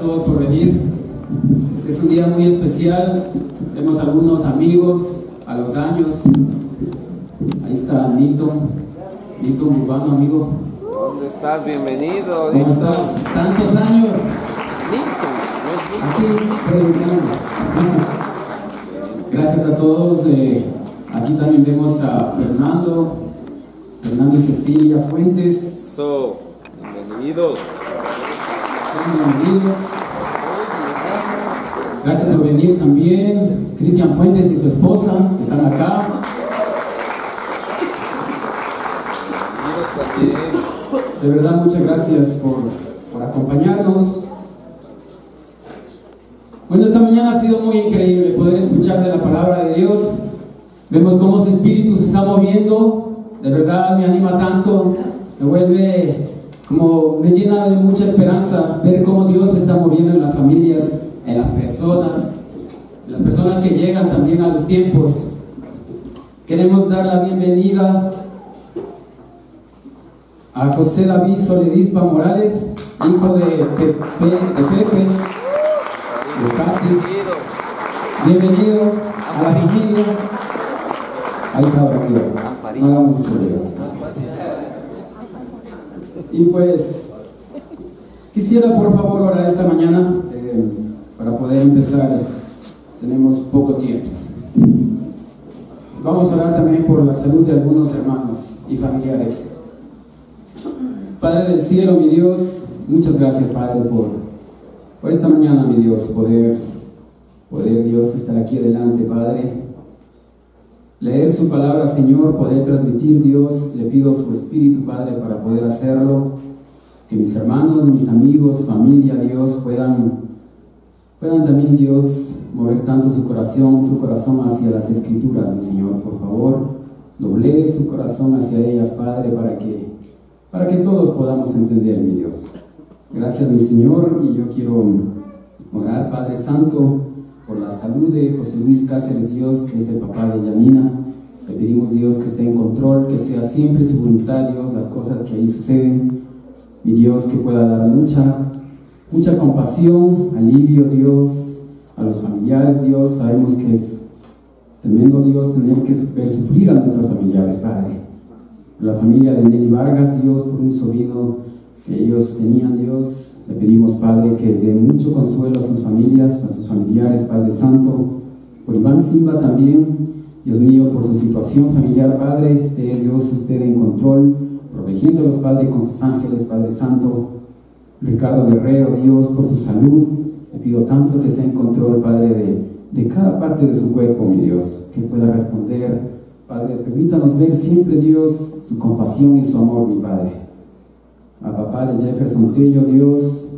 todos por venir. Este es un día muy especial. Vemos algunos amigos a los años. Ahí está Nilton Urbano, amigo. ¿Dónde estás? Bienvenido. ¿Cómo estás? Tantos años. Aquí predicando. Gracias a todos. Aquí también vemos a Fernando y Cecilia Fuentes. Bienvenidos. Bienvenidos. Gracias por venir también. Cristian Fuentes y su esposa están acá. De verdad, muchas gracias por acompañarnos. Bueno, esta mañana ha sido muy increíble poder escuchar de la palabra de Dios. Vemos cómo su espíritu se está moviendo. De verdad me anima tanto, me llena de mucha esperanza ver cómo Dios se está moviendo en las familias, en las personas que llegan también a los tiempos. Queremos dar la bienvenida a José David Soledispa Morales, hijo de Pepe, de Katy. Bienvenido a la vigilia. Ahí está, amigo. No hagamos mucho ruido. Y pues, quisiera por favor orar esta mañana para poder empezar. Tenemos poco tiempo. Vamos a orar también por la salud de algunos hermanos y familiares. Padre del cielo, mi Dios, muchas gracias, Padre, por esta mañana, mi Dios, poder Dios estar aquí adelante, Padre, leer su palabra, Señor, poder transmitir, Dios, le pido su espíritu, Padre, para poder hacerlo, que mis hermanos, mis amigos, familia, Dios, puedan también, Dios, mover tanto su corazón hacia las escrituras, mi Señor, por favor, doblee su corazón hacia ellas, Padre, para que todos podamos entender, mi Dios. Gracias, mi Señor, y yo quiero orar, Padre Santo, por la salud de José Luis Cáceres, Dios, que es el papá de Yanina. Le pedimos, Dios, que esté en control, que sea siempre su voluntad, Dios, las cosas que ahí suceden. Mi Dios, que pueda dar mucha compasión, alivio, Dios, a los familiares, Dios. Sabemos que es tremendo, Dios, tener que ver sufrir a nuestros familiares, Padre. La familia de Nelly Vargas, Dios, por un sobrino que ellos tenían, Dios, le pedimos, Padre, que dé mucho consuelo a sus familias, a sus familiares, Padre Santo, por Iván Simba también, Dios mío, por su situación familiar, Padre, Dios, usted en control, protegiéndolos, Padre, con sus ángeles, Padre Santo. Ricardo Guerrero, Dios, por su salud, le pido tanto que esté en control, Padre, de cada parte de su cuerpo, mi Dios, que pueda responder. Padre, permítanos ver siempre, Dios, su compasión y su amor, mi Padre. A papá de Jefferson Tello, Dios,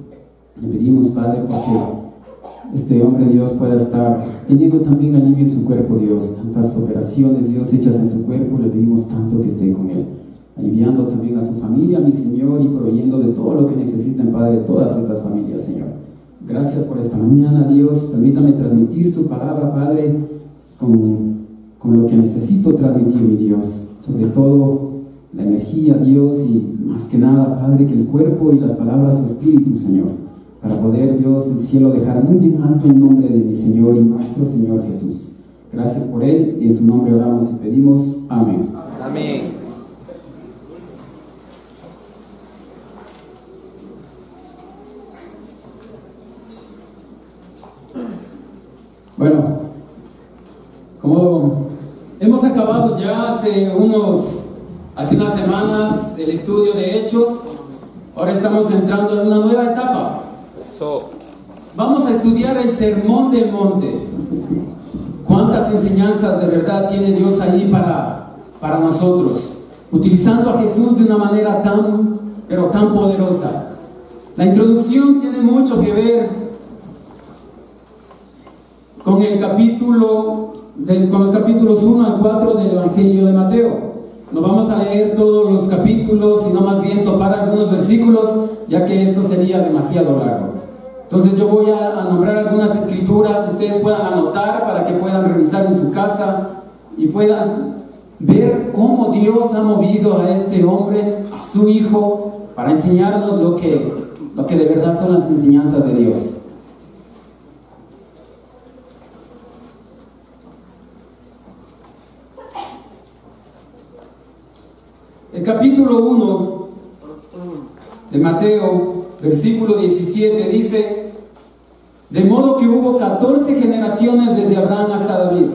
le pedimos, Padre, porque este hombre, Dios, pueda estar teniendo también alivio en su cuerpo, Dios. Tantas operaciones, Dios, hechas en su cuerpo, le pedimos tanto que esté con él. Aliviando también a su familia, mi Señor, y proveyendo de todo lo que necesitan, Padre, todas estas familias, Señor. Gracias por esta mañana, Dios. Permítame transmitir su palabra, Padre, con lo que necesito transmitir, mi Dios, sobre todo la energía, Dios, y más que nada, Padre, que el cuerpo y las palabras su espíritu, Señor, para poder, Dios, el cielo dejar muy en alto en nombre de mi Señor y nuestro Señor Jesús. Gracias por él, y en su nombre oramos y pedimos. Amén. Amén. Bueno, como hemos acabado ya hace unas semanas el estudio de Hechos, ahora estamos entrando en una nueva etapa. Vamos a estudiar el Sermón del Monte. ¿Cuántas enseñanzas de verdad tiene Dios ahí para nosotros? Utilizando a Jesús de una manera tan poderosa. La introducción tiene mucho que ver con los capítulos 1 al 4 del Evangelio de Mateo. No vamos a leer todos los capítulos, sino más bien topar algunos versículos, ya que esto sería demasiado largo. Entonces yo voy a nombrar algunas escrituras, ustedes puedan anotar para que puedan revisar en su casa y puedan ver cómo Dios ha movido a este hombre, a su hijo, para enseñarnos lo que de verdad son las enseñanzas de Dios. capítulo 1 de Mateo, versículo 17, dice: de modo que hubo 14 generaciones desde Abraham hasta David,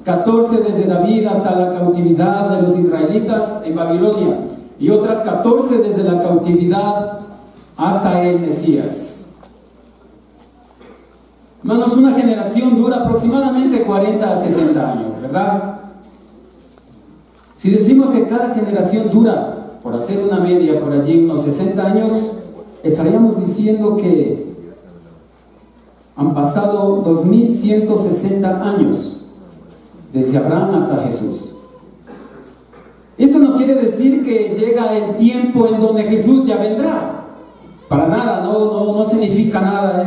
14 desde David hasta la cautividad de los israelitas en Babilonia, y otras 14 desde la cautividad hasta el Mesías. Hermanos, una generación dura aproximadamente 40 a 70 años, ¿verdad? Si decimos que cada generación dura, por hacer una media por allí, unos 60 años, estaríamos diciendo que han pasado 2160 años desde Abraham hasta Jesús. Esto no quiere decir que llega el tiempo en donde Jesús ya vendrá. Para nada, no significa nada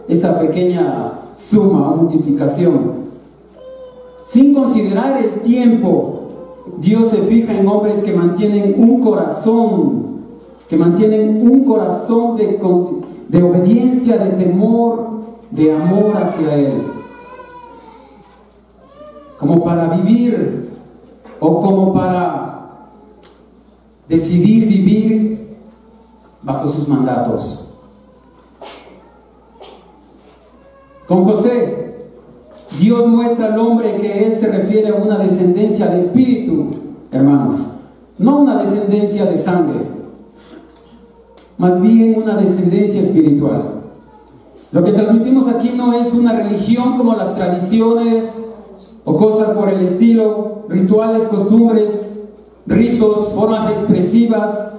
esta pequeña suma o multiplicación. Sin considerar el tiempo, Dios se fija en hombres que mantienen un corazón de obediencia, de temor, de amor hacia Él, como para vivir o como para decidir vivir bajo sus mandatos. Con José, Dios muestra al hombre que Él se refiere a una descendencia de espíritu, hermanos, no una descendencia de sangre, más bien una descendencia espiritual. Lo que transmitimos aquí no es una religión como las tradiciones o cosas por el estilo, rituales, costumbres, ritos, formas expresivas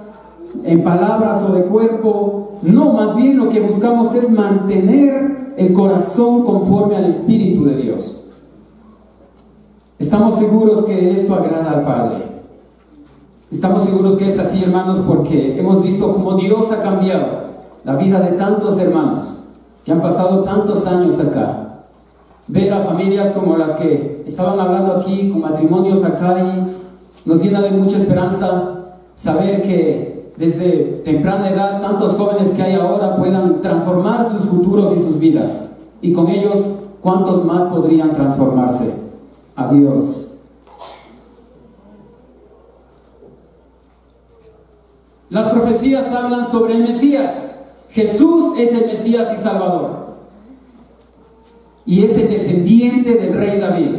en palabras o de cuerpo. No, más bien lo que buscamos es mantener el corazón conforme al Espíritu de Dios. Estamos seguros que esto agrada al Padre. Estamos seguros que es así, hermanos, porque hemos visto cómo Dios ha cambiado la vida de tantos hermanos que han pasado tantos años acá. Ver a familias como las que estaban hablando aquí, con matrimonios acá, y nos llena de mucha esperanza saber que desde temprana edad tantos jóvenes que hay ahora puedan transformar sus futuros y sus vidas, y con ellos cuántos más podrían transformarse. Adiós. Las profecías hablan sobre el Mesías. Jesús es el Mesías y Salvador, y es el descendiente del rey David.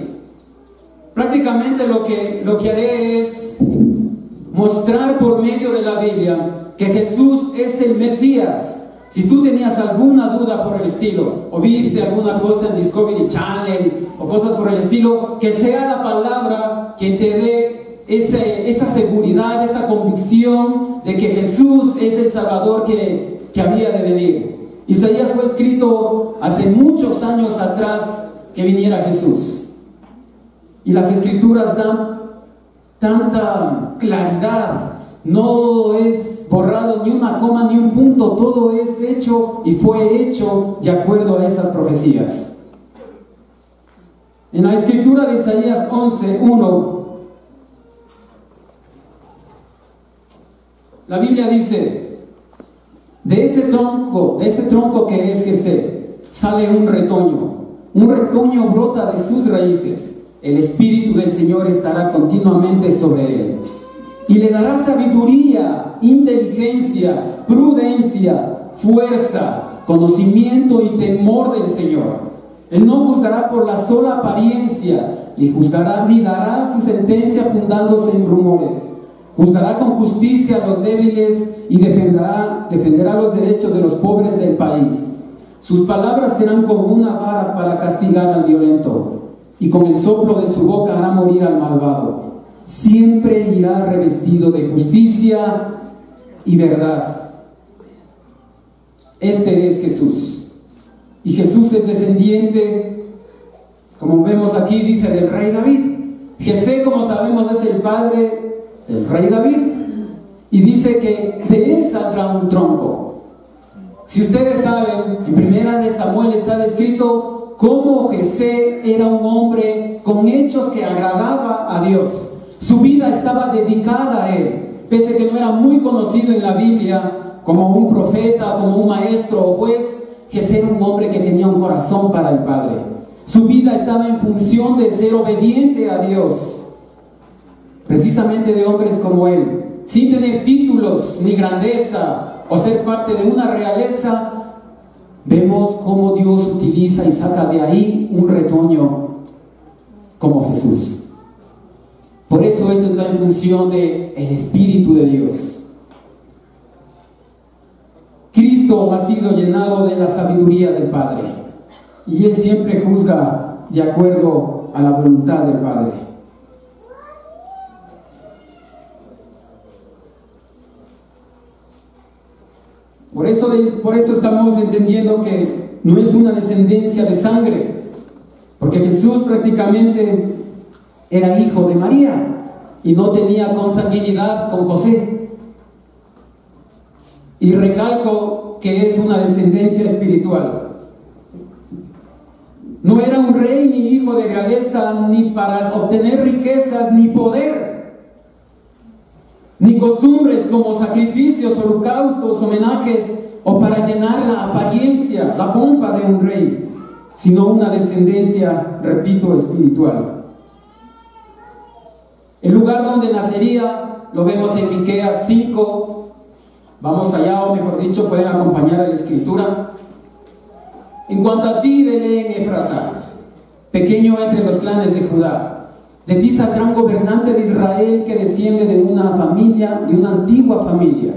Prácticamente lo que haré es mostrar por medio de la Biblia que Jesús es el Mesías. Si tú tenías alguna duda por el estilo, o viste alguna cosa en Discovery Channel o cosas por el estilo, que sea la palabra quien te dé esa seguridad, esa convicción de que Jesús es el Salvador que había de venir. Isaías fue escrito hace muchos años atrás que viniera Jesús, y las escrituras dan tanta claridad, no es borrado ni una coma ni un punto, todo es hecho y fue hecho de acuerdo a esas profecías. En la escritura de Isaías 11:1, la Biblia dice: de ese tronco que es Jesé, sale un retoño brota de sus raíces, el Espíritu del Señor estará continuamente sobre él, y le dará sabiduría, inteligencia, prudencia, fuerza, conocimiento y temor del Señor. Él no juzgará por la sola apariencia, ni dará su sentencia fundándose en rumores. Juzgará con justicia a los débiles y defenderá los derechos de los pobres del país. Sus palabras serán como una vara para castigar al violento, y con el soplo de su boca hará morir al malvado. Siempre irá revestido de justicia y verdad. Este es Jesús. Y Jesús es descendiente, como vemos aquí, dice, del rey David. Jesé, como sabemos, es el padre del rey David, y dice que de él saldrá un tronco. Si ustedes saben, en Primera de Samuel está descrito cómo Jesé era un hombre con hechos que agradaba a Dios. Su vida estaba dedicada a él, pese a que no era muy conocido en la Biblia como un profeta, como un maestro o juez. Jesé era un hombre que tenía un corazón para el Padre. Su vida estaba en función de ser obediente a Dios. Precisamente de hombres como él sin tener títulos ni grandeza o ser parte de una realeza, vemos cómo Dios utiliza y saca de ahí un retoño como Jesús. Por eso esto está en función del Espíritu de Dios. Cristo ha sido llenado de la sabiduría del Padre y Él siempre juzga de acuerdo a la voluntad del Padre. Por eso estamos entendiendo que no es una descendencia de sangre, porque Jesús prácticamente era hijo de María y no tenía consanguinidad con José. Y recalco que es una descendencia espiritual. No era un rey ni hijo de realeza, ni para obtener riquezas, ni poder, ni costumbres como sacrificios, holocaustos, homenajes, o para llenar la apariencia, la pompa de un rey, sino una descendencia, repito, espiritual. El lugar donde nacería lo vemos en Miqueas 5. Vamos allá, o mejor dicho, pueden acompañar a la escritura. En cuanto a ti, Belén Efrata, pequeño entre los clanes de Judá, de ti saldrá un gobernante de Israel que desciende de una familia, de una antigua familia.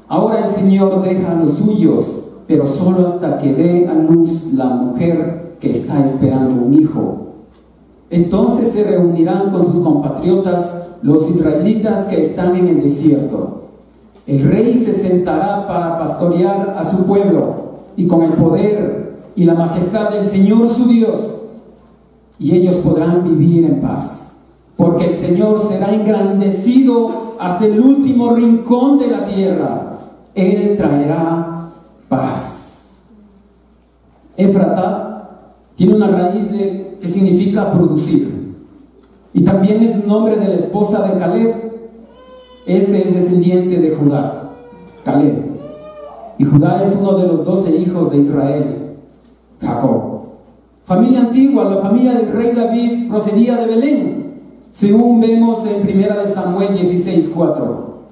Ahora el Señor deja a los suyos, pero solo hasta que dé a luz la mujer que está esperando un hijo. Entonces se reunirán con sus compatriotas, los israelitas que están en el desierto. El rey se sentará para pastorear a su pueblo, y con el poder y la majestad del Señor su Dios, y ellos podrán vivir en paz, porque el Señor será engrandecido hasta el último rincón de la tierra. Él traerá paz. Efrata tiene una raíz que significa producir, y también es nombre de la esposa de Caleb. Este es descendiente de Judá, Caleb, y Judá es uno de los 12 hijos de Israel, Jacob. Familia antigua, la familia del rey David procedía de Belén, según vemos en 1 Samuel 16:4.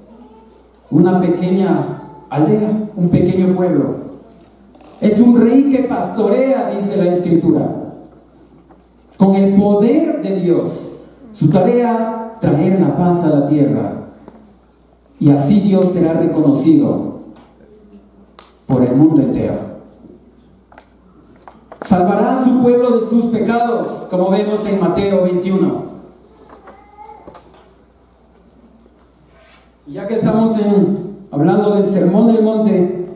Una pequeña aldea, un pequeño pueblo. Es un rey que pastorea, dice la Escritura, con el poder de Dios. Su tarea, traer la paz a la tierra. Y así Dios será reconocido por el mundo entero. Salvará a su pueblo de sus pecados, como vemos en Mateo 21. Y ya que estamos hablando del Sermón del Monte,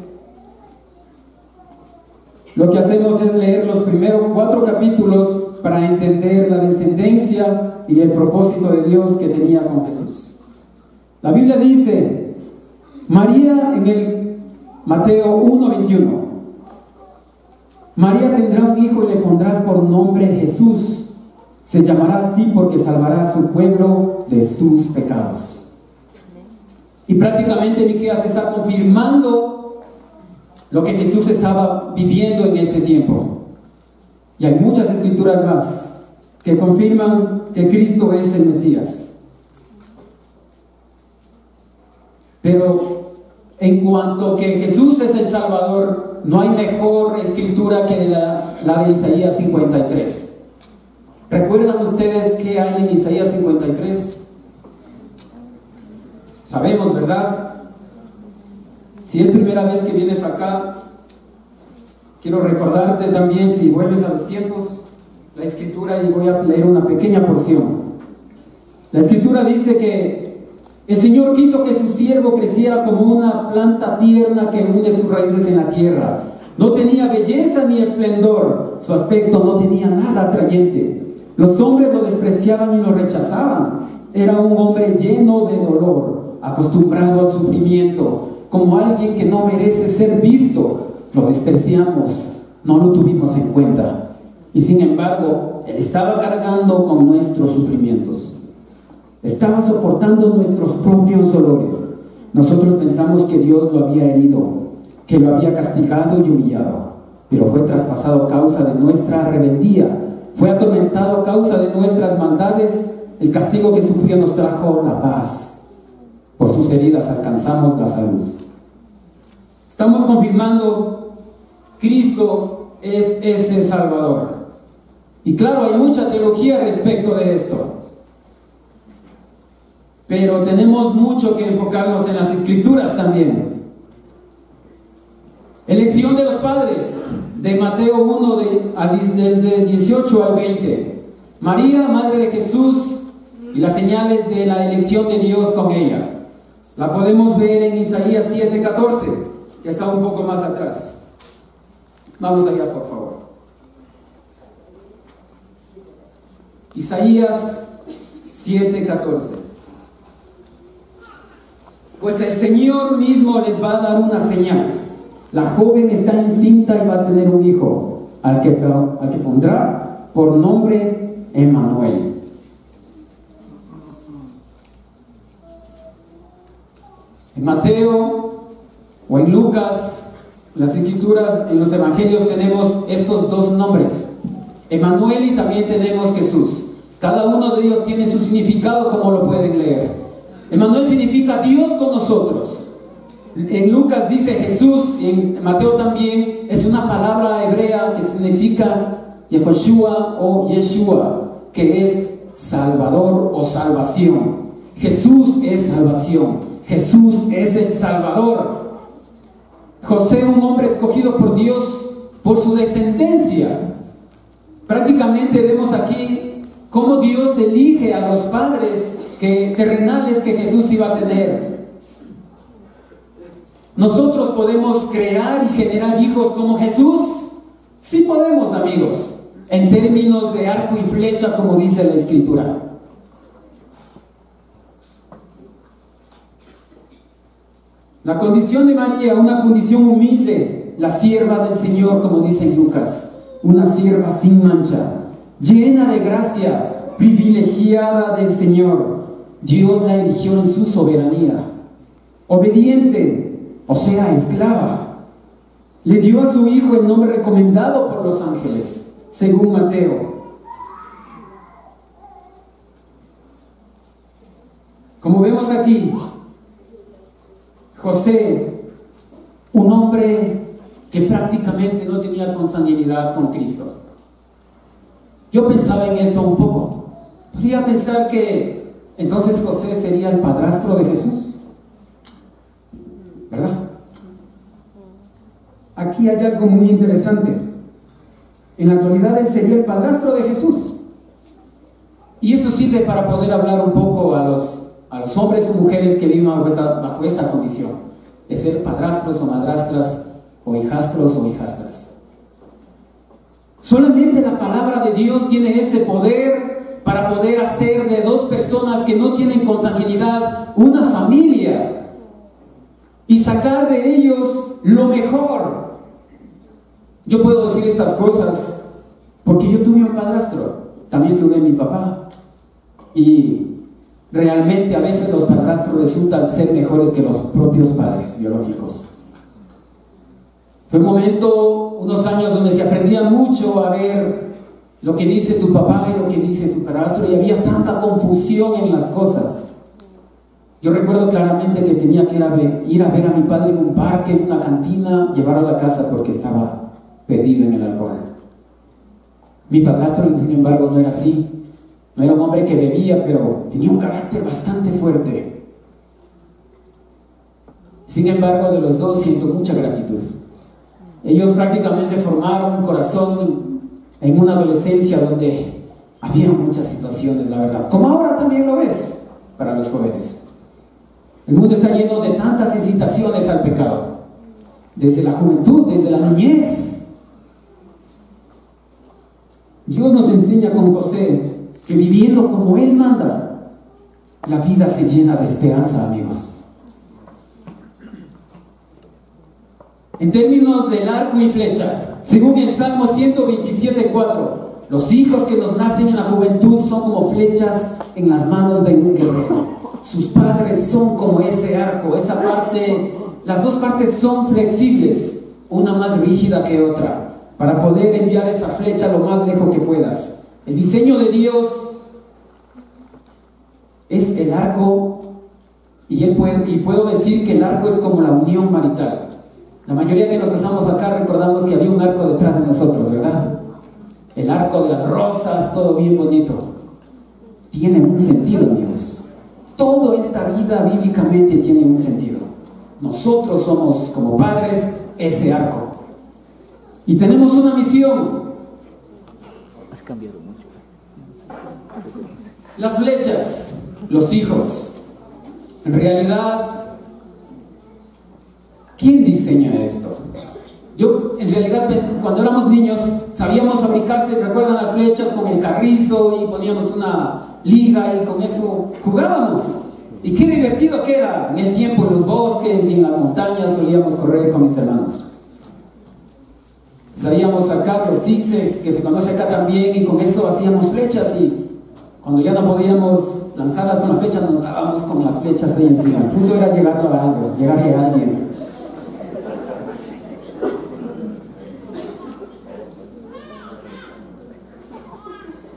lo que hacemos es leer los primeros 4 capítulos para entender la descendencia y el propósito de Dios que tenía con Jesús. La Biblia dice, María en el Mateo 1:21, María tendrá un hijo y le pondrás por nombre Jesús. Se llamará así porque salvará a su pueblo de sus pecados. Y prácticamente Miqueas está confirmando lo que Jesús estaba viviendo en ese tiempo. Y hay muchas escrituras más que confirman que Cristo es el Mesías. Pero en cuanto que Jesús es el Salvador, no hay mejor escritura que la de Isaías 53. ¿Recuerdan ustedes qué hay en Isaías 53? Sabemos, ¿verdad? Si es primera vez que vienes acá, quiero recordarte también, si vuelves a los tiempos, la escritura, y voy a leer una pequeña porción. La escritura dice que el Señor quiso que su siervo creciera como una planta tierna que hunde sus raíces en la tierra. No tenía belleza ni esplendor, su aspecto no tenía nada atrayente. Los hombres lo despreciaban y lo rechazaban. Era un hombre lleno de dolor, acostumbrado al sufrimiento, como alguien que no merece ser visto. Lo despreciamos, no lo tuvimos en cuenta. Y sin embargo, Él estaba cargando con nuestros sufrimientos. Estaba soportando nuestros propios dolores. Nosotros pensamos que Dios lo había herido, que lo había castigado y humillado, pero fue traspasado a causa de nuestra rebeldía, fue atormentado a causa de nuestras maldades. El castigo que sufrió nos trajo la paz. por sus heridas alcanzamos la salud. Estamos confirmando, Cristo es ese Salvador. Y claro, hay mucha teología respecto de esto, pero tenemos mucho que enfocarnos en las Escrituras también. Elección de los padres, de Mateo 1, del 18 al 20. María, madre de Jesús, y las señales de la elección de Dios con ella. La podemos ver en Isaías 7:14, que está un poco más atrás. Vamos allá, por favor. Isaías 7:14. Pues el Señor mismo les va a dar una señal. La joven está encinta y va a tener un hijo, al que pondrá por nombre Emmanuel. En Mateo o en Lucas, en las Escrituras, en los Evangelios tenemos estos dos nombres, Emmanuel, y también tenemos Jesús. Cada uno de ellos tiene su significado, como lo pueden leer. Emmanuel significa Dios con nosotros. En Lucas dice Jesús, y en Mateo también, es una palabra hebrea que significa Yehoshua o Yeshua, que es Salvador o salvación. Jesús es salvación. Jesús es el Salvador. José, un hombre escogido por Dios por su descendencia. Prácticamente vemos aquí cómo Dios elige a los padres terrenales que Jesús iba a tener. ¿Nosotros podemos crear y generar hijos como Jesús? Sí podemos, amigos, en términos de arco y flecha, como dice la Escritura. La condición de María, una condición humilde, la sierva del Señor, como dice en Lucas, una sierva sin mancha, llena de gracia, privilegiada del Señor. Dios la eligió en su soberanía. Obediente, o sea, esclava. Le dio a su hijo el nombre recomendado por los ángeles, según Mateo. Como vemos aquí, José, un hombre que prácticamente no tenía consanguinidad con Cristo. Yo pensaba en esto un poco. Podría pensar que entonces José sería el padrastro de Jesús, ¿verdad? Aquí hay algo muy interesante. En la actualidad él sería el padrastro de Jesús. Y esto sirve para poder hablar un poco a los hombres o mujeres que viven bajo esta condición, de ser padrastros o madrastras, o hijastros o hijastras. Solamente la palabra de Dios tiene ese poder para poder hacer de dos personas que no tienen consanguinidad una familia y sacar de ellos lo mejor. Yo puedo decir estas cosas porque yo tuve un padrastro, también tuve a mi papá, y realmente a veces los padrastros resultan ser mejores que los propios padres biológicos. Fue un momento, unos años, donde se aprendía mucho a ver lo que dice tu papá y lo que dice tu padrastro, y había tanta confusión en las cosas. Yo recuerdo claramente que tenía que ir a ver a mi padre en un parque, en una cantina, llevarlo a la casa porque estaba perdido en el alcohol. Mi padrastro, sin embargo, no era así. No era un hombre que bebía, pero tenía un carácter bastante fuerte. Sin embargo, de los dos siento mucha gratitud. Ellos prácticamente formaron un corazón en una adolescencia donde había muchas situaciones, la verdad. Como ahora también lo ves para los jóvenes. El mundo está lleno de tantas incitaciones al pecado. Desde la juventud, desde la niñez. Dios nos enseña con José que viviendo como Él manda, la vida se llena de esperanza, amigos. En términos del arco y flecha, según el Salmo 127:4, los hijos que nos nacen en la juventud son como flechas en las manos de un guerrero. Sus padres son como ese arco, esa parte, las dos partes son flexibles, una más rígida que otra, para poder enviar esa flecha lo más lejos que puedas. El diseño de Dios es el arco Y puedo decir que el arco es como la unión marital. La mayoría que nos casamos acá recordamos que había un arco detrás de nosotros, ¿verdad? El arco de las rosas, todo bien bonito. Tiene un sentido, amigos. Toda esta vida bíblicamente tiene un sentido. Nosotros somos, como padres, ese arco. Y tenemos una misión. Has cambiado mucho. Las flechas, los hijos. En realidad, ¿quién diseña esto? Yo, en realidad, cuando éramos niños, sabíamos fabricarse, ¿recuerdan las flechas con el carrizo? Y poníamos una liga y con eso jugábamos. Y qué divertido que era. En el tiempo, en los bosques y en las montañas solíamos correr con mis hermanos. Sabíamos sacar los zigzags, que se conoce acá también, y con eso hacíamos flechas. Y cuando ya no podíamos lanzarlas con las flechas, nos dábamos con las flechas ahí encima. El punto era llegar a algo, llegar a alguien.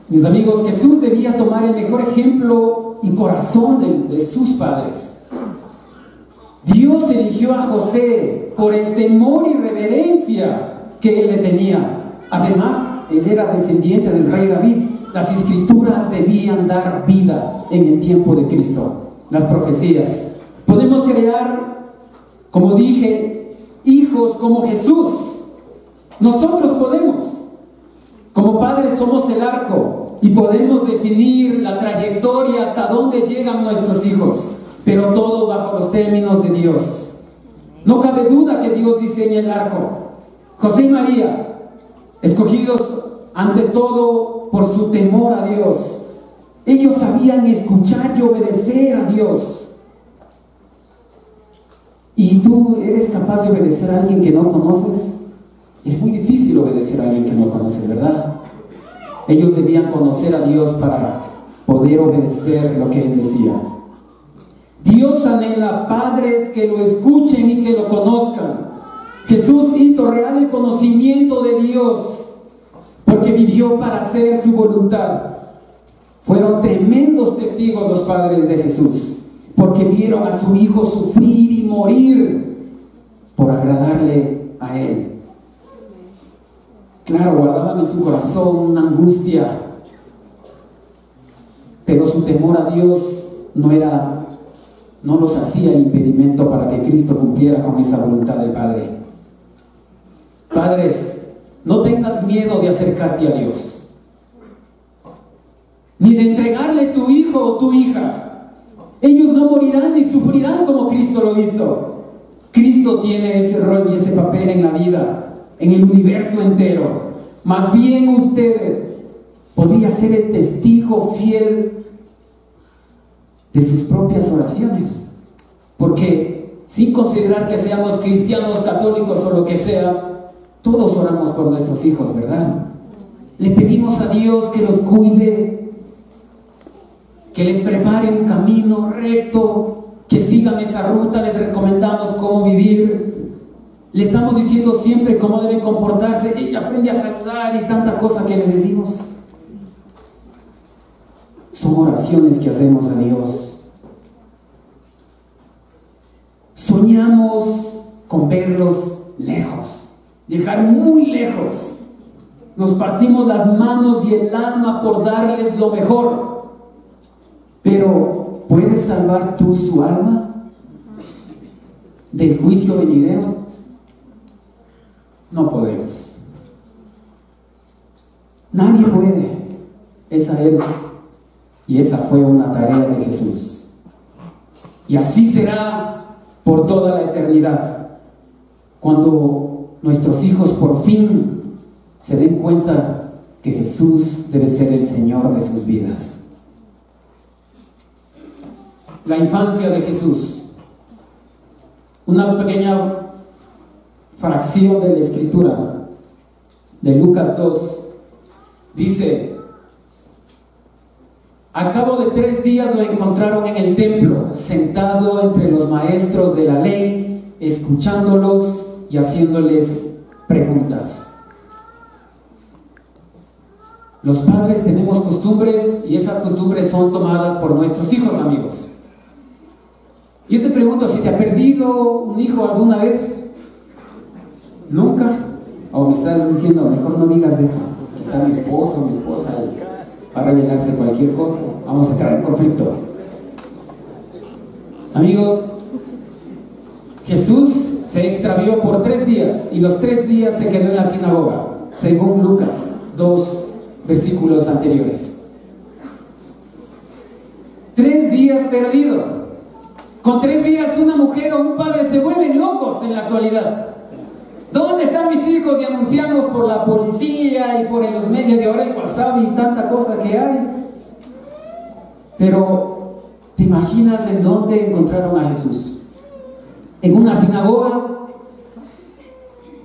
Mis amigos, Jesús debía tomar el mejor ejemplo y corazón de sus padres. Dios eligió a José por el temor y reverencia que él le tenía. Además, él era descendiente del rey David. Las escrituras debían dar vida en el tiempo de Cristo. Las profecías. Podemos crear, como dije, hijos como Jesús. Nosotros podemos. Como padres somos el arco y podemos definir la trayectoria hasta dónde llegan nuestros hijos, pero todo bajo los términos de Dios. No cabe duda que Dios diseña el arco. José y María, escogidos ante todo por su temor a Dios, ellos sabían escuchar y obedecer a Dios. ¿Y tú eres capaz de obedecer a alguien que no conoces? Es muy difícil obedecer a alguien que no conoces, ¿verdad? Ellos debían conocer a Dios para poder obedecer lo que Él decía. Dios anhela padres que lo escuchen y que lo conozcan. Jesús hizo real el conocimiento de Dios porque vivió para hacer su voluntad. Fueron tremendos testigos los padres de Jesús porque vieron a su hijo sufrir y morir por agradarle a Él. Claro, guardaban en su corazón una angustia, pero su temor a Dios no los hacía el impedimento para que Cristo cumpliera con esa voluntad del Padre. Padres, no tengas miedo de acercarte a Dios, ni de entregarle tu hijo o tu hija. Ellos no morirán ni sufrirán como Cristo lo hizo. Cristo tiene ese rol y ese papel en la vida, en el universo entero. Más bien usted podría ser el testigo fiel de sus propias oraciones, porque sin considerar que seamos cristianos, católicos o lo que sea, todos oramos por nuestros hijos, ¿verdad? Le pedimos a Dios que los cuide, que les prepare un camino recto, que sigan esa ruta, les recomendamos cómo vivir. Le estamos diciendo siempre cómo deben comportarse. Y aprende a saludar y tanta cosa que les decimos. Son oraciones que hacemos a Dios. Soñamos con verlos lejos, llegar muy lejos. Nos partimos las manos y el alma por darles lo mejor. Pero, ¿puedes salvar tú su alma del juicio venidero? No podemos. Nadie puede. Esa es y esa fue una tarea de Jesús. Y así será por toda la eternidad. Cuando nuestros hijos por fin se den cuenta que Jesús debe ser el Señor de sus vidas. La infancia de Jesús. Una pequeña fracción de la escritura de Lucas 2 dice: a cabo de 3 días lo encontraron en el templo, sentado entre los maestros de la ley, escuchándolos y haciéndoles preguntas. Los padres tenemos costumbres y esas costumbres son tomadas por nuestros hijos, amigos. Yo te pregunto, ¿si te ha perdido un hijo alguna vez? ¿Nunca? ¿O me estás diciendo, mejor no digas de eso? Aquí está mi esposo, mi esposa, y va a revelarse cualquier cosa. Vamos a entrar en conflicto. Amigos, Jesús se extravió por 3 días y los 3 días se quedó en la sinagoga, según Lucas 2 versículos anteriores. 3 días perdido. Con 3 días una mujer o un padre se vuelven locos en la actualidad. ¿Dónde están mis hijos? Y anunciamos por la policía y por los medios de ahora, el WhatsApp y tanta cosa que hay. Pero, ¿te imaginas en dónde encontraron a Jesús? En una sinagoga.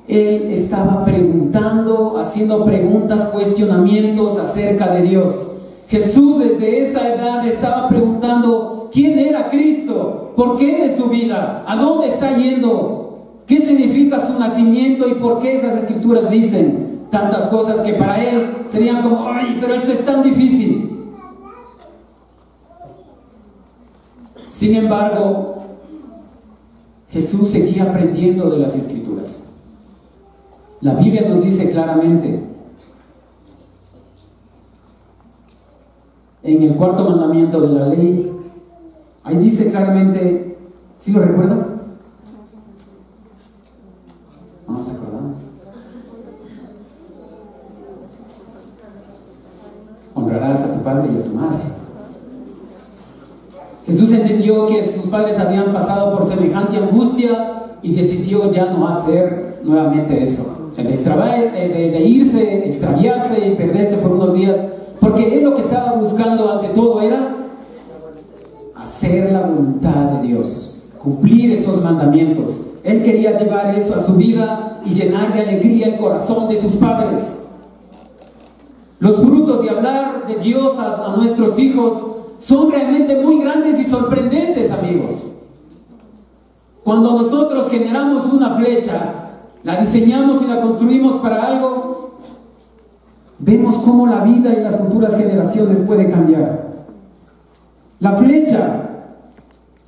Él estaba preguntando, haciendo preguntas, cuestionamientos acerca de Dios. Jesús desde esa edad estaba preguntando quién era Cristo, por qué de su vida, a dónde está yendo, qué significa su nacimiento y por qué esas escrituras dicen tantas cosas que para él serían como, ay, pero esto es tan difícil. Sin embargo, Jesús seguía aprendiendo de las escrituras. La Biblia nos dice claramente, en el 4º mandamiento de la ley, ahí dice claramente, ¿sí lo recuerdan? No nos acordamos. Honrarás a tu padre y a tu madre. Jesús entendió que sus padres habían pasado por semejante angustia y decidió ya no hacer nuevamente eso. De irse, extraviarse y perderse por unos días, porque él lo que estaba buscando ante todo era hacer la voluntad de Dios, cumplir esos mandamientos. Él quería llevar eso a su vida y llenar de alegría el corazón de sus padres. Los frutos de hablar de Dios a nuestros hijos son realmente muy grandes y sorprendentes, amigos. Cuando nosotros generamos una flecha, la diseñamos y la construimos para algo, vemos cómo la vida y las futuras generaciones puede cambiar. La flecha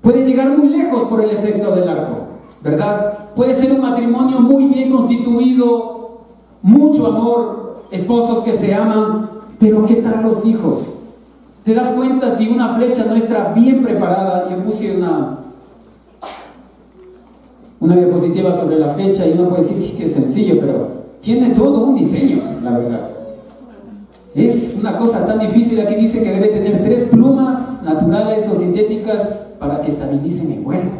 puede llegar muy lejos por el efecto del arco, ¿verdad? Puede ser un matrimonio muy bien constituido, mucho amor, esposos que se aman, pero ¿qué tal los hijos? ¿Te das cuenta si una flecha no está bien preparada? Yo puse una diapositiva sobre la flecha y uno puede decir que es sencillo, pero tiene todo un diseño, la verdad. Es una cosa tan difícil. Aquí dice que debe tener 3 plumas naturales o sintéticas para que estabilicen el vuelo.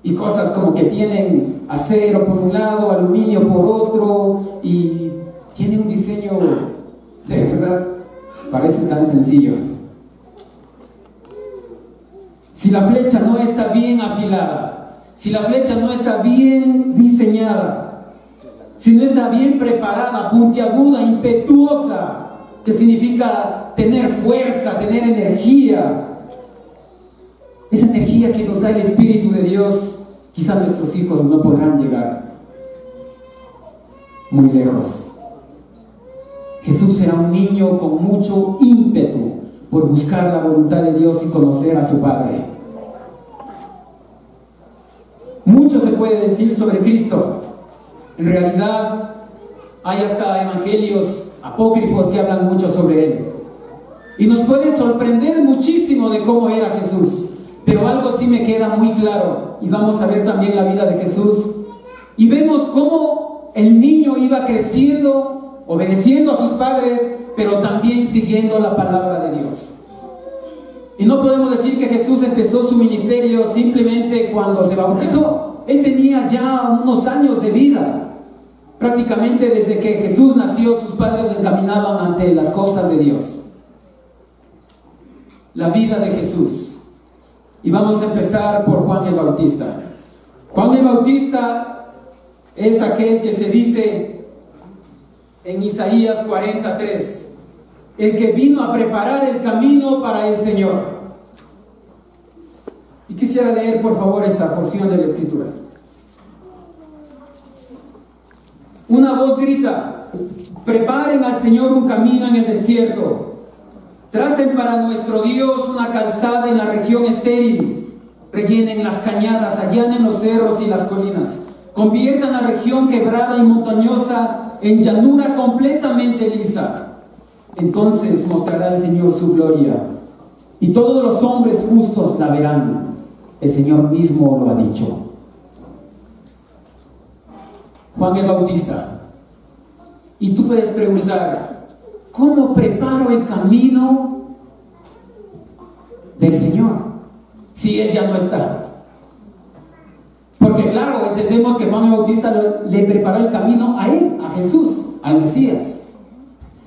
Y cosas como que tienen acero por un lado, aluminio por otro, y tiene un diseño de verdad, parecen tan sencillos. Si la flecha no está bien afilada, si la flecha no está bien diseñada, si no está bien preparada, puntiaguda, impetuosa, que significa tener fuerza, tener energía, esa energía que nos da el Espíritu de Dios, quizás nuestros hijos no podrán llegar muy lejos. Jesús era un niño con mucho ímpetu por buscar la voluntad de Dios y conocer a su Padre. Mucho se puede decir sobre Cristo. En realidad hay hasta evangelios apócrifos que hablan mucho sobre Él. Y nos puede sorprender muchísimo de cómo era Jesús. Pero algo sí me queda muy claro, y vamos a ver también la vida de Jesús. Y vemos cómo el niño iba creciendo, obedeciendo a sus padres, pero también siguiendo la palabra de Dios. Y no podemos decir que Jesús empezó su ministerio simplemente cuando se bautizó. Él tenía ya unos años de vida. Prácticamente desde que Jesús nació, sus padres lo encaminaban ante las cosas de Dios. La vida de Jesús. Y vamos a empezar por Juan el Bautista. Juan el Bautista es aquel que se dice en Isaías 43, el que vino a preparar el camino para el Señor. Y quisiera leer por favor esa porción de la Escritura. Una voz grita: preparen al Señor un camino en el desierto, tracen para nuestro Dios una calzada en la región estéril. rellenen las cañadas, allanen los cerros y las colinas, conviertan la región quebrada y montañosa en llanura completamente lisa. Entonces mostrará el Señor su gloria, y todos los hombres justos la verán. El Señor mismo lo ha dicho. Juan el Bautista. Y tú puedes preguntar, ¿cómo preparo el camino del Señor si Él ya no está? Porque claro, entendemos que Juan el Bautista le preparó el camino a Él, a Jesús, al Mesías.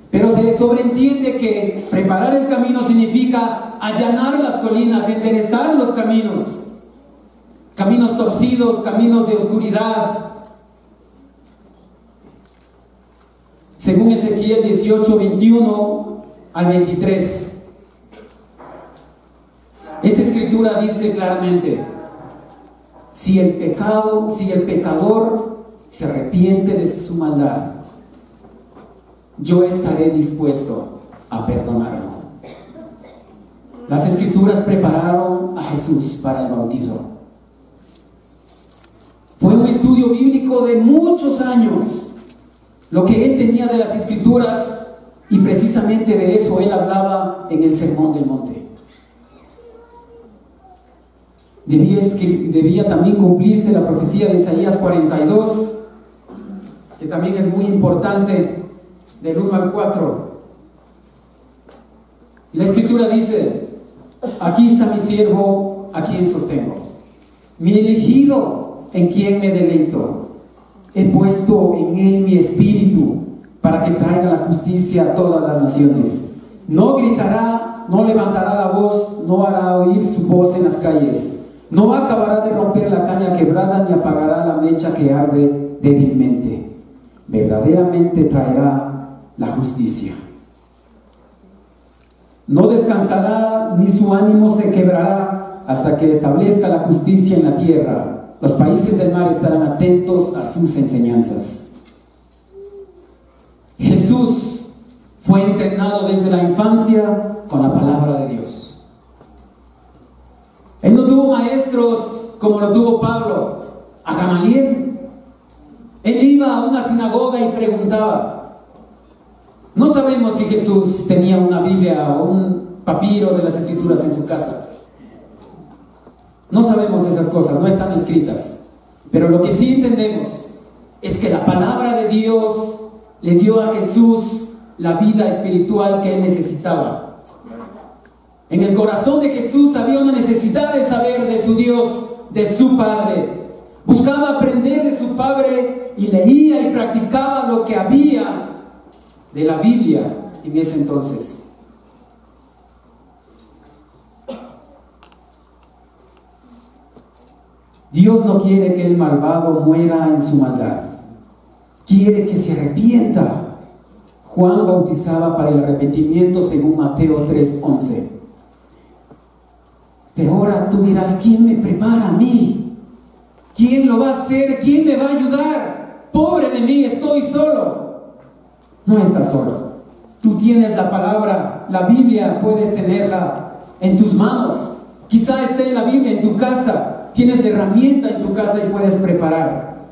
Pero se sobreentiende que preparar el camino significa allanar las colinas, enderezar los caminos, caminos torcidos, caminos de oscuridad. Según Ezequiel 18, 21 al 23, esa escritura dice claramente: si el pecador se arrepiente de su maldad, yo estaré dispuesto a perdonarlo. Las escrituras prepararon a Jesús para el bautizo. Fue un estudio bíblico de muchos años lo que él tenía de las escrituras, y precisamente de eso él hablaba en el Sermón del Monte. Debía también cumplirse la profecía de Isaías 42, que también es muy importante, del 1 al 4. La escritura dice: aquí está mi siervo, a quien sostengo, mi elegido, en quien me deleito. He puesto en él mi espíritu, para que traiga la justicia a todas las naciones. No gritará, no levantará la voz, no hará oír su voz en las calles. No acabará de romper la caña quebrada, ni apagará la mecha que arde débilmente. Verdaderamente traerá la justicia. No descansará, ni su ánimo se quebrará, hasta que establezca la justicia en la tierra. Los países del mar estarán atentos a sus enseñanzas. Jesús fue entrenado desde la infancia con la palabra de Dios. Él no tuvo maestros como lo tuvo Pablo, a Gamaliel. Él iba a una sinagoga y preguntaba. No sabemos si Jesús tenía una Biblia o un papiro de las Escrituras en su casa. No sabemos esas cosas, no están escritas. Pero lo que sí entendemos es que la palabra de Dios le dio a Jesús la vida espiritual que él necesitaba. En el corazón de Jesús había una necesidad de saber de su Dios, de su Padre. Buscaba aprender de su Padre y leía y practicaba lo que había de la Biblia en ese entonces. Dios no quiere que el malvado muera en su maldad. Quiere que se arrepienta. Juan bautizaba para el arrepentimiento según Mateo 3:11. Pero ahora tú dirás: ¿quién me prepara a mí? ¿Quién lo va a hacer? ¿Quién me va a ayudar? Pobre de mí, estoy solo. No estás solo. Tú tienes la palabra, la Biblia, puedes tenerla en tus manos. Quizá esté la Biblia en tu casa. Tienes la herramienta en tu casa y puedes preparar.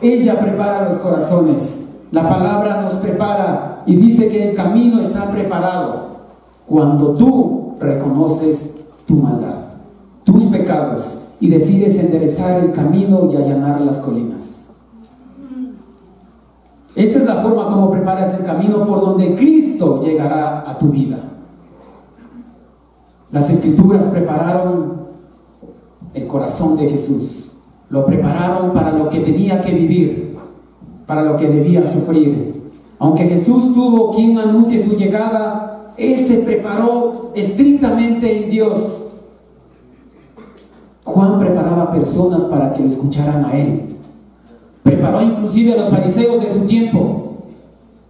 Ella prepara los corazones. La palabra nos prepara y dice que el camino está preparado cuando tú reconoces tu maldad, tus pecados, y decides enderezar el camino y allanar las colinas. Esta es la forma como preparas el camino por donde Cristo llegará a tu vida. Las Escrituras prepararon el corazón de Jesús. Lo prepararon para lo que tenía que vivir, para lo que debía sufrir. Aunque Jesús tuvo quien anuncie su llegada, Él se preparó estrictamente en Dios. Juan preparaba personas para que lo escucharan a Él. Preparó inclusive a los fariseos de su tiempo.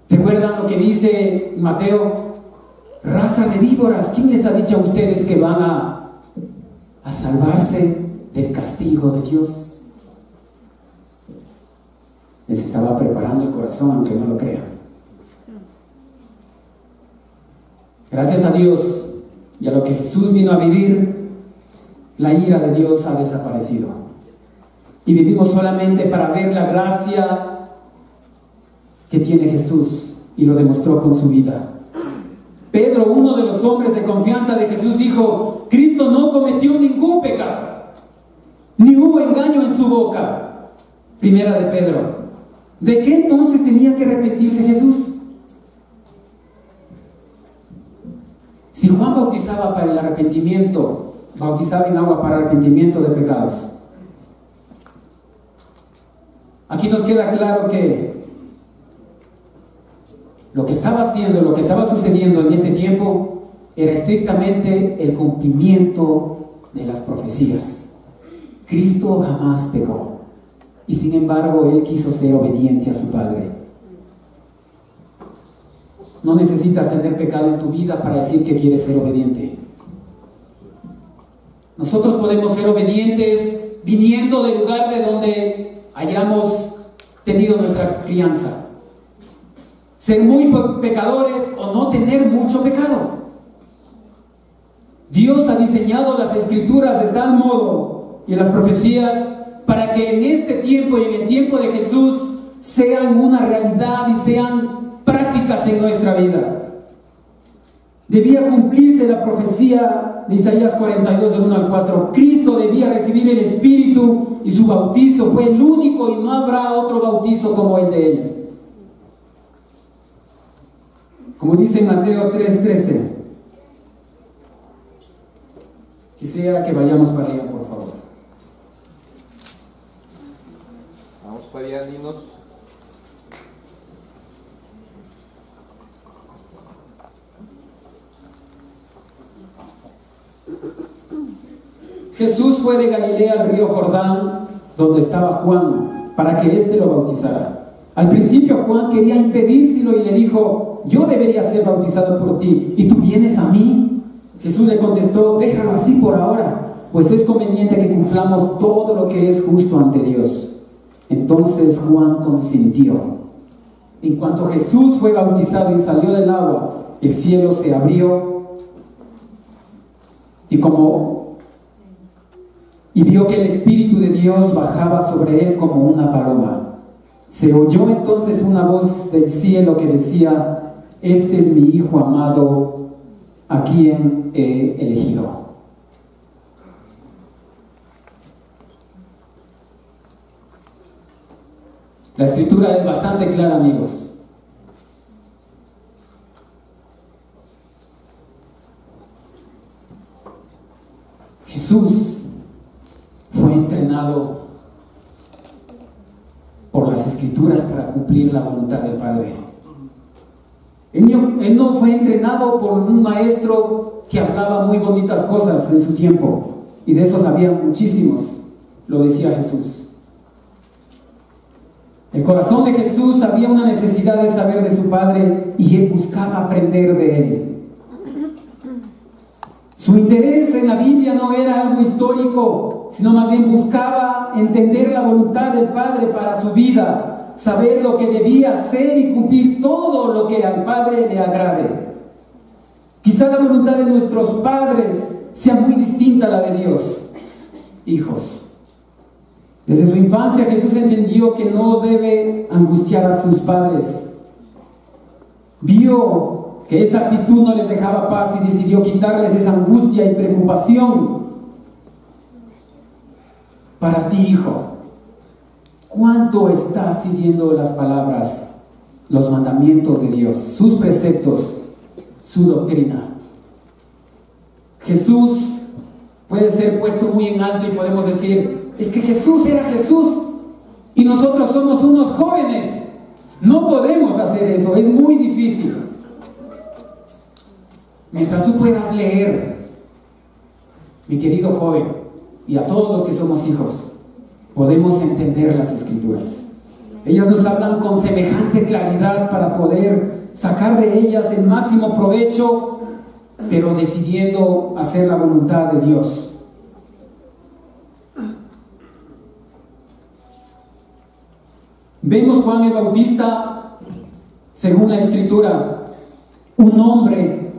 ¿Recuerdan lo que dice Mateo? Raza de víboras, ¿quién les ha dicho a ustedes que van a salvarse del castigo de Dios? Les estaba preparando el corazón, aunque no lo crean. Gracias a Dios y a lo que Jesús vino a vivir, la ira de Dios ha desaparecido. Y vivimos solamente para ver la gracia que tiene Jesús, y lo demostró con su vida. Pedro, uno de los hombres de confianza de Jesús, dijo: Cristo no cometió ningún pecado, ni hubo engaño en su boca. Primera de Pedro. ¿De qué entonces tenía que arrepentirse Jesús? Si Juan bautizaba para el arrepentimiento, bautizaba en agua para arrepentimiento de pecados, aquí nos queda claro que lo que estaba haciendo, lo que estaba sucediendo en este tiempo era estrictamente el cumplimiento de las profecías. Cristo jamás pecó, y sin embargo Él quiso ser obediente a su Padre. No necesitas tener pecado en tu vida para decir que quieres ser obediente. Nosotros podemos ser obedientes viniendo del lugar de donde hayamos tenido nuestra crianza. Ser muy pecadores o no tener mucho pecado. Dios ha diseñado las escrituras de tal modo y las profecías para que en este tiempo y en el tiempo de Jesús sean una realidad y sean prácticas en nuestra vida. Debía cumplirse la profecía de Isaías 42, de 1 al 4. Cristo debía recibir el Espíritu y su bautizo fue el único y no habrá otro bautizo como el de Él. Como dice en Mateo 3:13. Quisiera que vayamos para allá, por favor. Vamos para allá, niños. Jesús fue de Galilea al río Jordán, donde estaba Juan, para que éste lo bautizara. Al principio Juan quería impedírselo y le dijo: yo debería ser bautizado por ti, ¿y tú vienes a mí? Jesús le contestó: déjalo así por ahora, pues es conveniente que cumplamos todo lo que es justo ante Dios. Entonces Juan consintió. En cuanto Jesús fue bautizado y salió del agua, el cielo se abrió y vio que el Espíritu de Dios bajaba sobre él como una paloma. Se oyó entonces una voz del cielo que decía: este es mi Hijo amado, a quien he elegido. La escritura es bastante clara, amigos. Jesús fue entrenado por las escrituras para cumplir la voluntad del Padre. Él no fue entrenado por un maestro que hablaba muy bonitas cosas en su tiempo, y de esos había muchísimos, lo decía Jesús. El corazón de Jesús había una necesidad de saber de su Padre y él buscaba aprender de él. Su interés en la Biblia no era algo histórico, sino más bien buscaba entender la voluntad del Padre para su vida, saber lo que debía hacer y cumplir todo lo que al Padre le agrade. Quizá la voluntad de nuestros padres sea muy distinta a la de Dios. Hijos, desde su infancia Jesús entendió que no debe angustiar a sus padres. Vio que esa actitud no les dejaba paz y decidió quitarles esa angustia y preocupación. Para ti, hijo, ¿cuánto estás siguiendo las palabras, los mandamientos de Dios, sus preceptos, su doctrina? Jesús puede ser puesto muy en alto y podemos decir: es que Jesús era Jesús y nosotros somos unos jóvenes. No podemos hacer eso, es muy difícil. Mientras tú puedas leer, mi querido joven, y a todos los que somos hijos, podemos entender las escrituras. Ellas nos hablan con semejante claridad para poder sacar de ellas el máximo provecho, pero decidiendo hacer la voluntad de Dios. Vemos Juan el Bautista, según la escritura, un hombre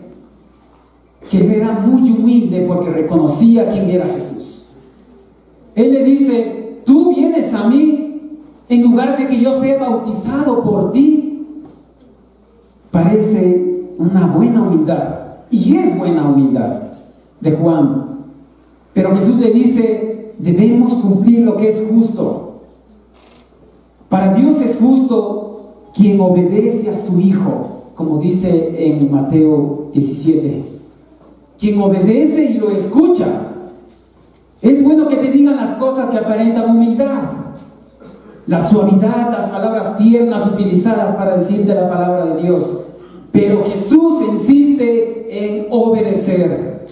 que era muy humilde porque reconocía quién era Jesús. Él le dice, tú vienes a mí en lugar de que yo sea bautizado por ti. Parece una buena humildad, y es buena humildad de Juan. Pero Jesús le dice, debemos cumplir lo que es justo. Para Dios es justo quien obedece a su Hijo, como dice en Mateo 17. Quien obedece y lo escucha. Es bueno que te digan las cosas que aparentan humildad, la suavidad, las palabras tiernas utilizadas para decirte la palabra de Dios. Pero Jesús insiste en obedecer.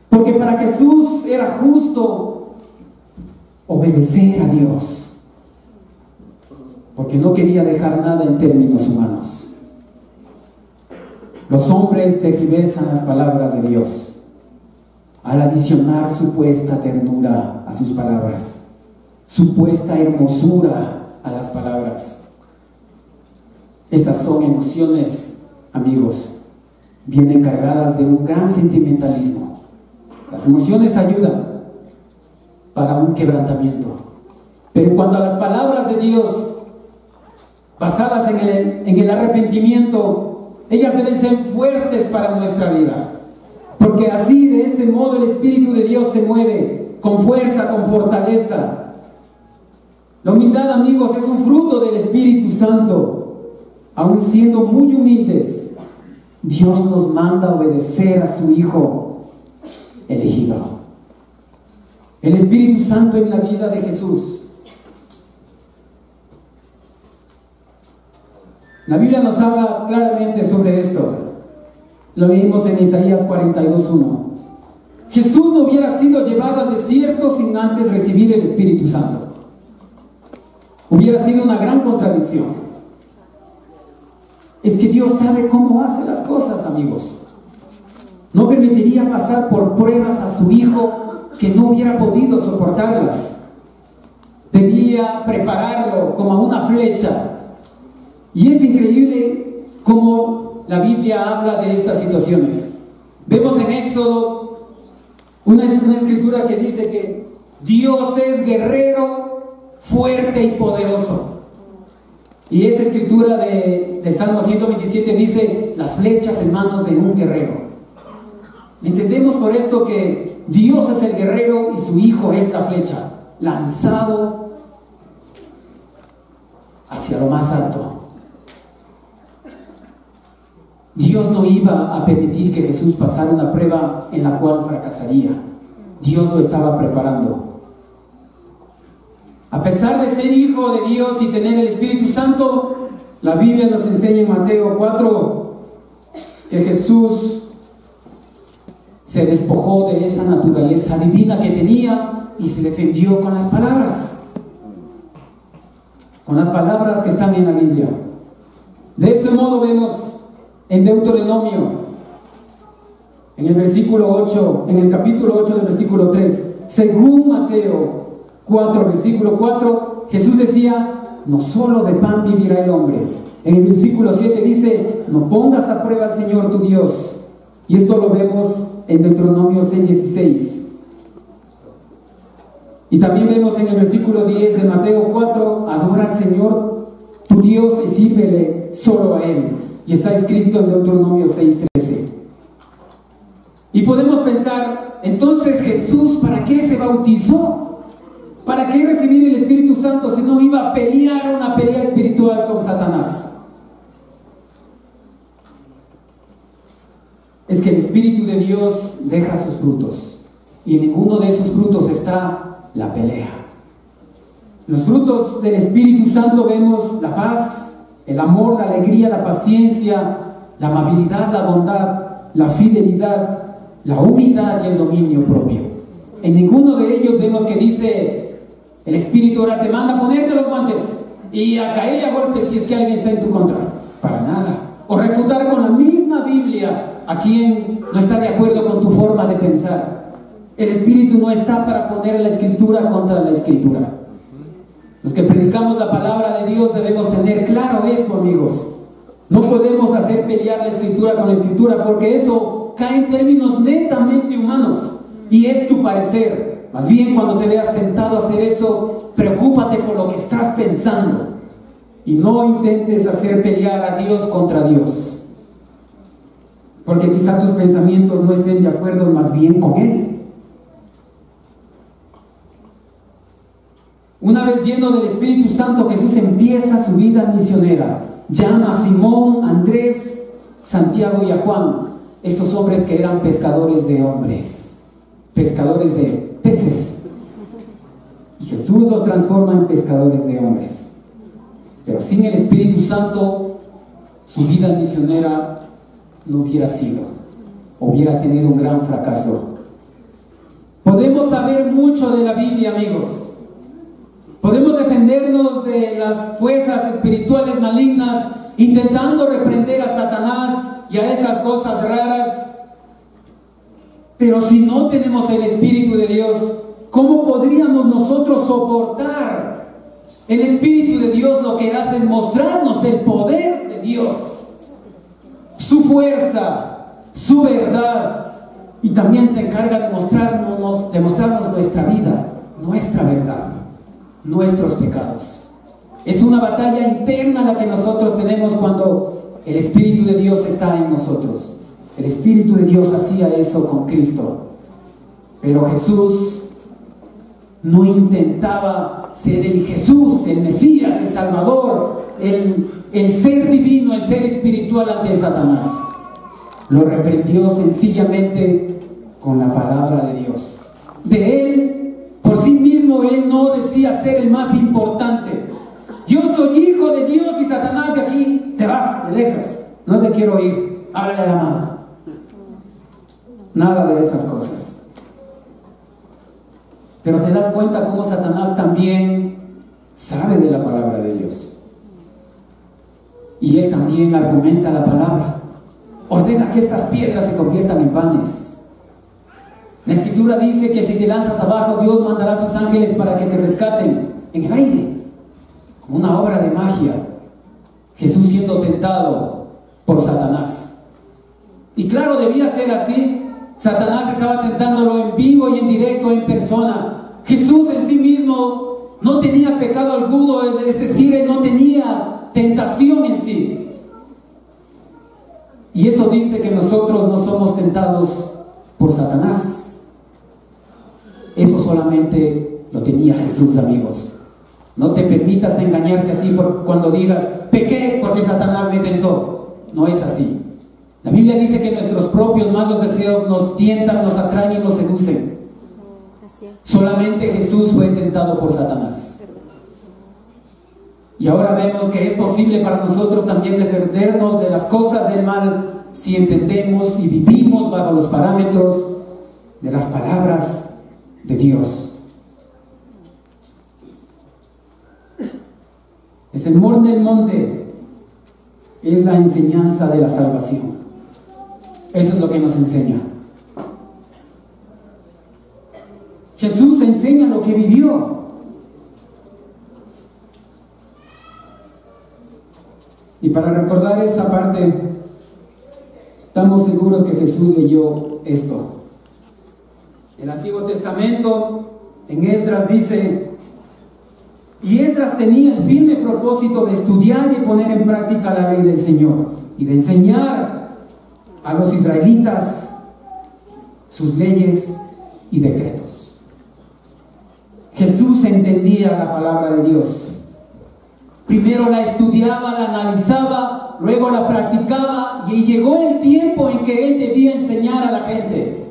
Porque para Jesús era justo obedecer a Dios. Porque no quería dejar nada en términos humanos. Los hombres tergiversan las palabras de Dios al adicionar supuesta ternura a sus palabras, supuesta hermosura a las palabras. Estas son emociones, amigos, vienen cargadas de un gran sentimentalismo. Las emociones ayudan para un quebrantamiento, pero en cuanto a las palabras de Dios basadas en el arrepentimiento, ellas deben ser fuertes para nuestra vida, porque así, de ese modo, el Espíritu de Dios se mueve con fuerza, con fortaleza. La humildad, amigos, es un fruto del Espíritu Santo. Aun siendo muy humildes, Dios nos manda a obedecer a su Hijo elegido. El Espíritu Santo en la vida de Jesús. La Biblia nos habla claramente sobre esto. Lo leímos en Isaías 42:1. Jesús no hubiera sido llevado al desierto sin antes recibir el Espíritu Santo. Hubiera sido una gran contradicción. Es que Dios sabe cómo hace las cosas, amigos. No permitiría pasar por pruebas a su Hijo que no hubiera podido soportarlas. Debía prepararlo como a una flecha. Y es increíble cómo la Biblia habla de estas situaciones. Vemos en Éxodo una escritura que dice que Dios es guerrero, fuerte y poderoso. Y esa escritura del Salmo 127 dice, las flechas en manos de un guerrero. Entendemos por esto que Dios es el guerrero y su Hijo es la flecha, lanzado hacia lo más alto. Dios no iba a permitir que Jesús pasara una prueba en la cual fracasaría. Dios lo estaba preparando. A pesar de ser hijo de Dios y tener el Espíritu Santo, la Biblia nos enseña en Mateo 4 que Jesús se despojó de esa naturaleza divina que tenía y se defendió con las palabras que están en la Biblia. De ese modo vemos en Deuteronomio, en el versículo 8, en el capítulo 8 del versículo 3, según Mateo 4, versículo 4, Jesús decía, no solo de pan vivirá el hombre. En el versículo 7 dice, no pongas a prueba al Señor tu Dios. Y esto lo vemos en Deuteronomio 6:16. Y también vemos en el versículo 10 de Mateo 4, adora al Señor tu Dios y sírvele solo a Él. Y está escrito en Deuteronomio 6:13. Y podemos pensar, entonces Jesús, ¿para qué se bautizó? ¿Para qué recibir el Espíritu Santo si no iba a pelear una pelea espiritual con Satanás? Es que el Espíritu de Dios deja sus frutos, y en ninguno de esos frutos está la pelea. Los frutos del Espíritu Santo vemos la paz, el amor, la alegría, la paciencia, la amabilidad, la bondad, la fidelidad, la humildad y el dominio propio. En ninguno de ellos vemos que dice el Espíritu ahora te manda a ponerte los guantes y a caerle a golpes si es que alguien está en tu contra. Para nada. O refutar con la misma Biblia a quien no está de acuerdo con tu forma de pensar. El Espíritu no está para poner la Escritura contra la Escritura. Los que predicamos la palabra de Dios debemos tener claro esto, amigos. No podemos hacer pelear la Escritura con la Escritura, porque eso cae en términos netamente humanos y es tu parecer. Más bien, cuando te veas tentado a hacer eso, preocúpate por lo que estás pensando y no intentes hacer pelear a Dios contra Dios, porque quizás tus pensamientos no estén de acuerdo más bien con Él. Una vez lleno del Espíritu Santo, Jesús empieza su vida misionera. Llama a Simón, Andrés, Santiago y a Juan, estos hombres que eran pescadores de hombres, pescadores de peces. Y Jesús los transforma en pescadores de hombres. Pero sin el Espíritu Santo, su vida misionera no hubiera sido, hubiera tenido un gran fracaso. Podemos saber mucho de la Biblia, amigos. Podemos defendernos de las fuerzas espirituales malignas, intentando reprender a Satanás y a esas cosas raras. Pero si no tenemos el Espíritu de Dios, ¿cómo podríamos nosotros soportar? El Espíritu de Dios lo que hace es mostrarnos el poder de Dios, su fuerza, su verdad, y también se encarga de mostrarnos nuestra vida, nuestra verdad, nuestros pecados. Es una batalla interna la que nosotros tenemos cuando el Espíritu de Dios está en nosotros. El Espíritu de Dios hacía eso con Cristo, pero Jesús no intentaba ser el Jesús, el Mesías, el Salvador, el ser divino, el ser espiritual ante Satanás. Lo reprendió sencillamente con la palabra de Dios. De él, por sí mismo, él no decía ser el más importante. Yo soy hijo de Dios y Satanás, de aquí te vas, te dejas, no te quiero oír, háblale a la mano. Nada de esas cosas. Pero te das cuenta cómo Satanás también sabe de la palabra de Dios. Y él también argumenta la palabra. Ordena que estas piedras se conviertan en panes. La Escritura dice que si te lanzas abajo, Dios mandará a sus ángeles para que te rescaten en el aire. Como una obra de magia. Jesús siendo tentado por Satanás. Y claro, debía ser así. Satanás estaba tentándolo en vivo y en directo, en persona. Jesús en sí mismo no tenía pecado alguno, es decir, él no tenía tentación en sí. Y eso dice que nosotros no somos tentados por Satanás. Eso solamente lo tenía Jesús, amigos. No te permitas engañarte a ti cuando digas, pequé porque Satanás me tentó. No es así. La Biblia dice que nuestros propios malos deseos nos tientan, nos atraen y nos seducen. Solamente Jesús fue tentado por Satanás. Y ahora vemos que es posible para nosotros también defendernos de las cosas del mal si entendemos y vivimos bajo los parámetros de las palabras de Dios. El sermón del monte es la enseñanza de la salvación. Eso es lo que nos enseña. Jesús enseña lo que vivió. Y para recordar esa parte, estamos seguros que Jesús leyó esto. El Antiguo Testamento, en Esdras dice, y Esdras tenía el firme propósito de estudiar y poner en práctica la ley del Señor y de enseñar a los israelitas sus leyes y decretos. Jesús entendía la palabra de Dios. Primero la estudiaba, la analizaba, luego la practicaba, y llegó el tiempo en que él debía enseñar a la gente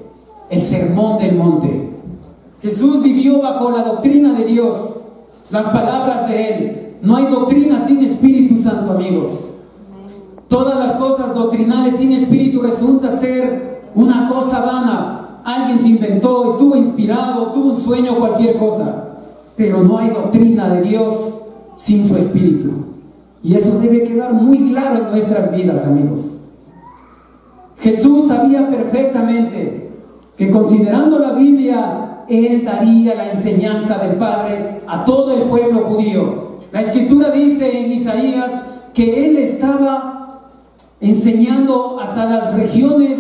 el sermón del monte. Jesús vivió bajo la doctrina de Dios, las palabras de él. No hay doctrina sin Espíritu Santo, amigos. Todas las cosas doctrinales sin Espíritu resulta ser una cosa vana. Alguien se inventó, estuvo inspirado, tuvo un sueño, cualquier cosa. Pero no hay doctrina de Dios sin su Espíritu. Y eso debe quedar muy claro en nuestras vidas, amigos. Jesús sabía perfectamente que, considerando la Biblia, Él daría la enseñanza del Padre a todo el pueblo judío. La Escritura dice en Isaías que Él estaba enseñando hasta las regiones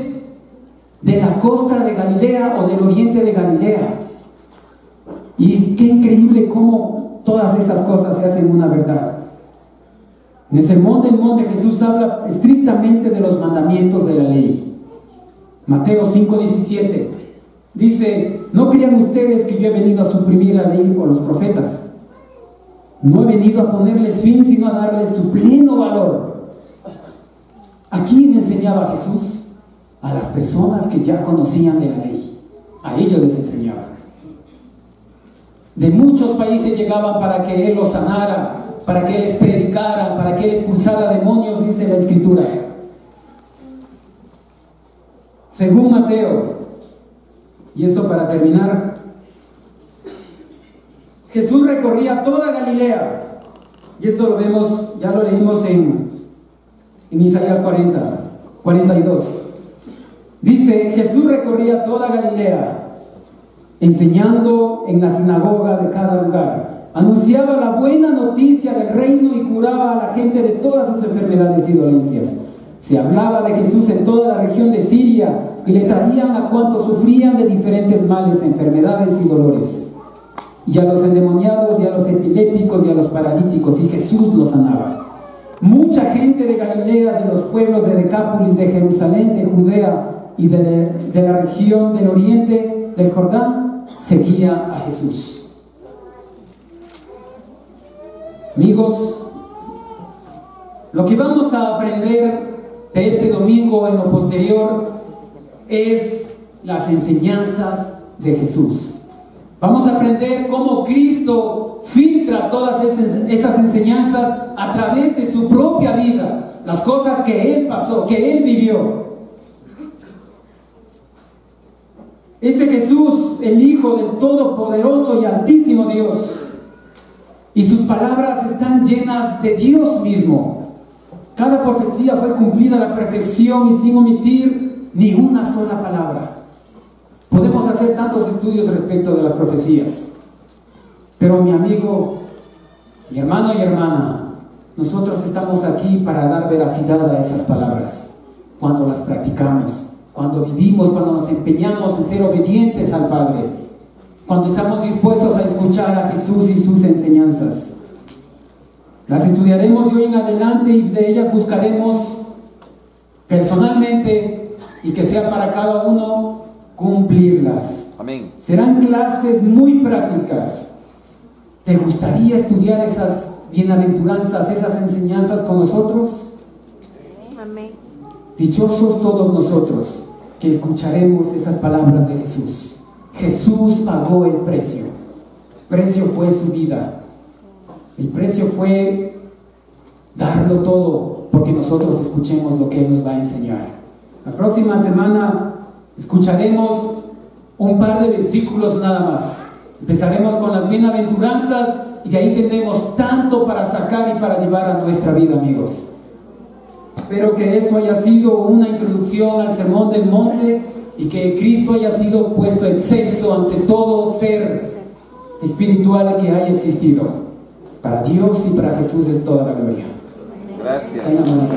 de la costa de Galilea o del oriente de Galilea. Y qué increíble cómo todas estas cosas se hacen una verdad. En el Sermón del Monte Jesús habla estrictamente de los mandamientos de la ley. Mateo 5:17 dice: no crean ustedes que yo he venido a suprimir la ley o los profetas. No he venido a ponerles fin, sino a darles su pleno valor. ¿A quién enseñaba Jesús? A las personas que ya conocían de la ley. A ellos les enseñaba. De muchos países llegaban para que Él los sanara, para que Él les predicara, para que Él expulsara demonios, dice la Escritura. Según Mateo, y esto para terminar, Jesús recorría toda Galilea, y esto lo vemos, ya lo leímos en Isaías 42. Dice: Jesús recorría toda Galilea, enseñando en la sinagoga de cada lugar, anunciaba la buena noticia del reino y curaba a la gente de todas sus enfermedades y dolencias. Se hablaba de Jesús en toda la región de Siria, y le traían a cuantos sufrían de diferentes males, enfermedades y dolores, y a los endemoniados, y a los epilépticos, y a los paralíticos, y Jesús los sanaba. Mucha gente de Galilea, de los pueblos de Decápolis, de Jerusalén, de Judea y de la región del oriente del Jordán, seguía a Jesús. Amigos, lo que vamos a aprender de este domingo en lo posterior es las enseñanzas de Jesús. Vamos a aprender cómo Cristo filtra todas esas enseñanzas a través de su propia vida, las cosas que Él pasó, que Él vivió. Este Jesús, el Hijo del Todopoderoso y Altísimo Dios, y sus palabras están llenas de Dios mismo. Cada profecía fue cumplida a la perfección y sin omitir ni una sola palabra. Podemos hacer tantos estudios respecto de las profecías, pero mi amigo, mi hermano y hermana, nosotros estamos aquí para dar veracidad a esas palabras, cuando las practicamos, cuando vivimos, cuando nos empeñamos en ser obedientes al Padre, cuando estamos dispuestos a escuchar a Jesús y sus enseñanzas. Las estudiaremos de hoy en adelante y de ellas buscaremos personalmente, y que sea para cada uno, cumplirlas. Amén. Serán clases muy prácticas. ¿Te gustaría estudiar esas bienaventuranzas, esas enseñanzas con nosotros? Amén. Dichosos todos nosotros que escucharemos esas palabras de Jesús. Jesús pagó el precio. El precio fue su vida. El precio fue darlo todo porque nosotros escuchemos lo que Él nos va a enseñar. La próxima semana escucharemos un par de versículos nada más. Empezaremos con las bienaventuranzas y de ahí tendremos tanto para sacar y para llevar a nuestra vida, amigos. Espero que esto haya sido una introducción al Sermón del Monte y que Cristo haya sido puesto excelso ante todo ser espiritual que haya existido. Para Dios y para Jesús es toda la gloria. Gracias. Hay una mano acá.